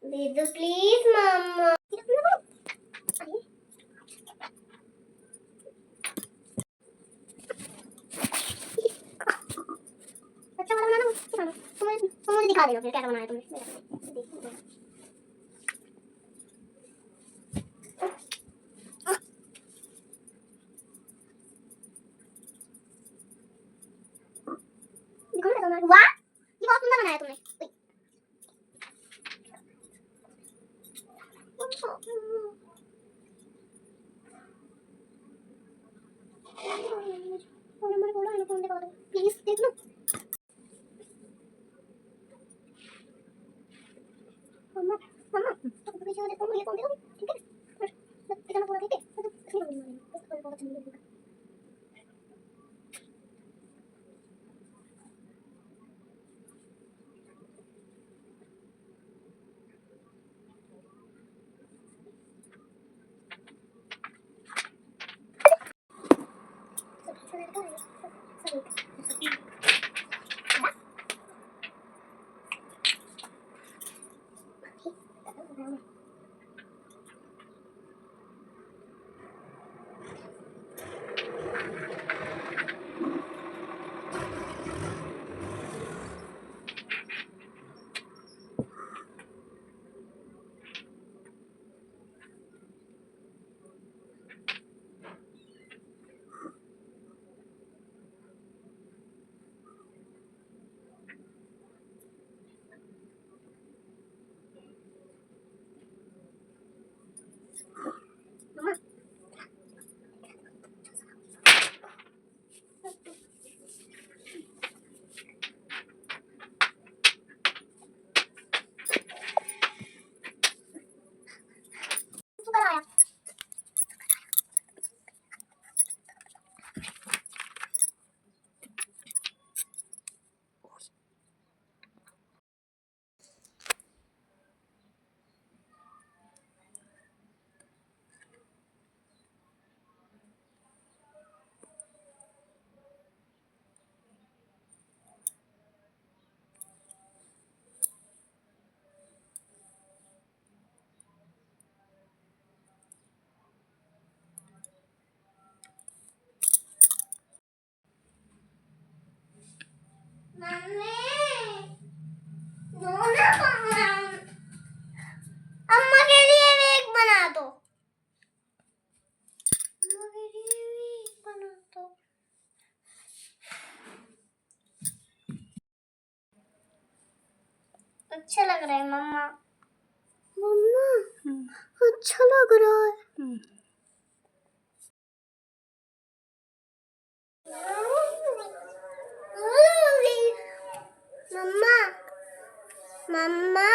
Bidu, please, Mama. अच्छा वाला बनाना तुम मुझे दिखा देना फिर कैसा बनाया तुमने। वाह, ये बहुत सुंदर बनाया तुमने। प्लीज देख लो मम्मा, मम्मा तो पीछे वाले कौन ये कौन देखो ठीक है इतना पूरा ठीक है तो इसमें बहुत अच्छा नहीं लगेगा। अम्मा के लिए भी एक बना दो। अम्मा के लिए भी एक बना दो। अच्छा लग रहा है मम्मा। मम्मा अच्छा लग रहा है। मम्मा मम्मा